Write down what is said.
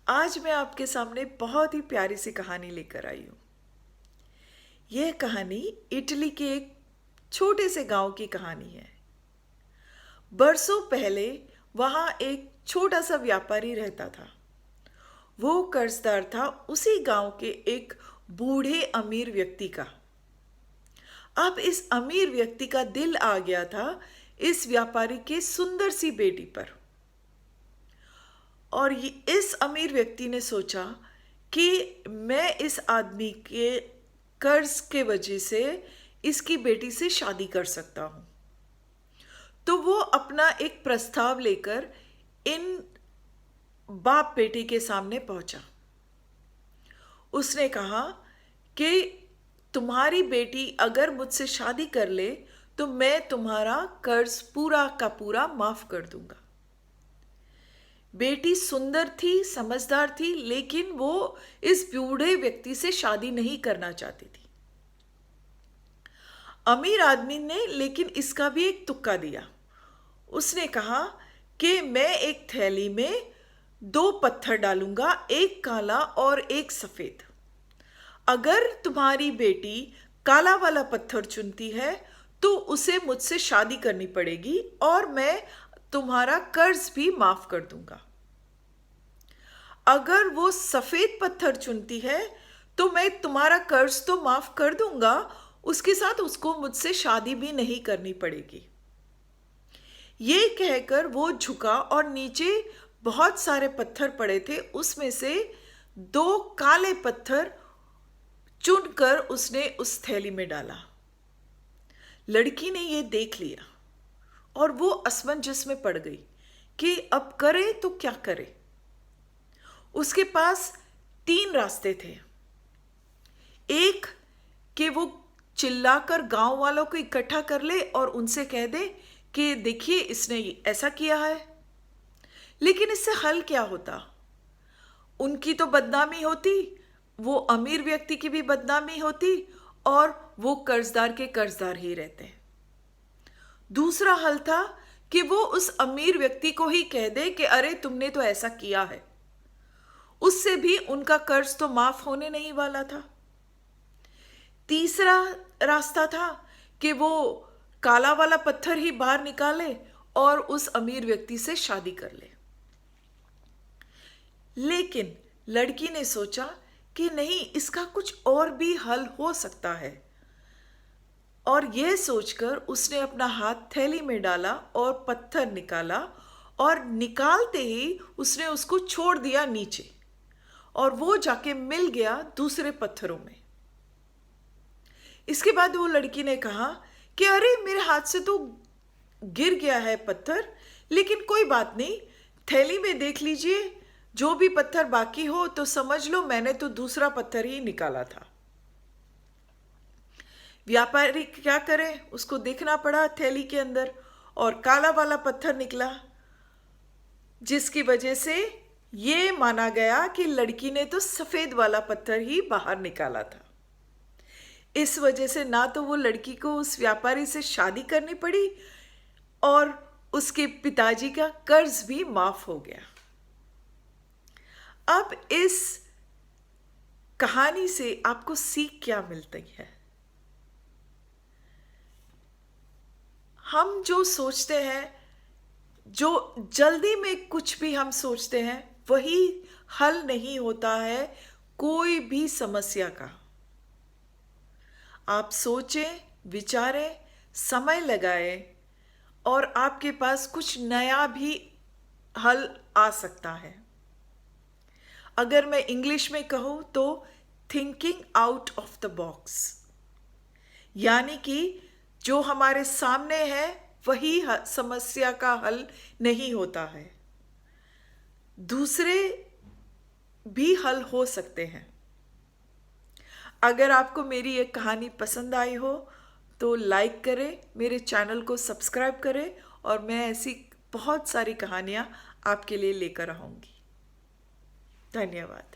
आज मैं आपके सामने बहुत ही प्यारी सी कहानी लेकर आई हूँ। यह कहानी इटली के एक छोटे से गांव की कहानी है। बरसों पहले वहाँ एक छोटा सा व्यापारी रहता था। वो कर्जदार था उसी गांव के एक बूढ़े अमीर व्यक्ति का। अब इस अमीर व्यक्ति का दिल आ गया था इस व्यापारी के सुंदर सी बेटी पर। और इस अमीर व्यक्ति ने सोचा कि मैं इस आदमी के कर्ज के वजह से इसकी बेटी से शादी कर सकता हूं। तो वो अपना एक प्रस्ताव लेकर इन बाप बेटी के सामने पहुंचा। उसने कहा कि तुम्हारी बेटी अगर मुझसे शादी कर ले तो मैं तुम्हारा कर्ज पूरा का पूरा माफ कर दूंगा। बेटी सुंदर थी, समझदार थी, लेकिन वो इस बूढ़े व्यक्ति से शादी नहीं करना चाहती थी। अमीर आदमी ने लेकिन इसका भी एक तुक्का दिया। उसने कहा कि मैं एक थैली में 2 पत्थर डालूंगा, एक काला और एक सफेद। अगर तुम्हारी बेटी काला वाला पत्थर चुनती है तो उसे मुझसे शादी करनी पड़ेगी और मैं तुम्हारा कर्ज भी माफ कर दूंगा। अगर वो सफेद पत्थर चुनती है तो मैं तुम्हारा कर्ज तो माफ कर दूंगा, उसके साथ उसको मुझसे शादी भी नहीं करनी पड़ेगी। ये कहकर वो झुका और नीचे बहुत सारे पत्थर पड़े थे, उसमें से 2 काले पत्थर चुनकर उसने उस थैली में डाला। लड़की ने ये देख लिया और वो असमंजस में पड़ गई कि अब करे तो क्या करे। उसके पास 3 रास्ते थे। एक कि वो चिल्लाकर गांव वालों को इकट्ठा कर ले और उनसे कह दे कि देखिए इसने ऐसा किया है। लेकिन इससे हल क्या होता? उनकी तो बदनामी होती, वो अमीर व्यक्ति की भी बदनामी होती और वो कर्जदार के कर्जदार ही रहते। दूसरा हल था कि वो उस अमीर व्यक्ति को ही कह दे कि अरे तुमने तो ऐसा किया है। उससे भी उनका कर्ज तो माफ होने नहीं वाला था। तीसरा रास्ता था कि वो काला वाला पत्थर ही बाहर निकाले और उस अमीर व्यक्ति से शादी कर ले। लेकिन लड़की ने सोचा कि नहीं, इसका कुछ और भी हल हो सकता है। और यह सोचकर उसने अपना हाथ थैली में डाला और पत्थर निकाला और निकालते ही उसने उसको छोड़ दिया नीचे और वो जाके मिल गया दूसरे पत्थरों में। इसके बाद वो लड़की ने कहा कि अरे मेरे हाथ से तो गिर गया है पत्थर, लेकिन कोई बात नहीं, थैली में देख लीजिए, जो भी पत्थर बाकी हो तो समझ लो मैंने तो दूसरा पत्थर ही निकाला था। व्यापारी क्या करे, उसको देखना पड़ा थैली के अंदर और काला वाला पत्थर निकला, जिसकी वजह से ये माना गया कि लड़की ने तो सफेद वाला पत्थर ही बाहर निकाला था। इस वजह से ना तो वो लड़की को उस व्यापारी से शादी करनी पड़ी और उसके पिताजी का कर्ज भी माफ हो गया। अब इस कहानी से आपको सीख क्या मिलती है? हम जो सोचते हैं, जो जल्दी में कुछ भी हम सोचते हैं, वही हल नहीं होता है कोई भी समस्या का। आप सोचें, विचारें, समय लगाएं और आपके पास कुछ नया भी हल आ सकता है। अगर मैं इंग्लिश में कहूँ तो thinking out of the box, यानी कि जो हमारे सामने है वही समस्या का हल नहीं होता है, दूसरे भी हल हो सकते हैं। अगर आपको मेरी ये कहानी पसंद आई हो तो लाइक करें, मेरे चैनल को सब्सक्राइब करें और मैं ऐसी बहुत सारी कहानियाँ आपके लिए लेकर आऊँगी। धन्यवाद।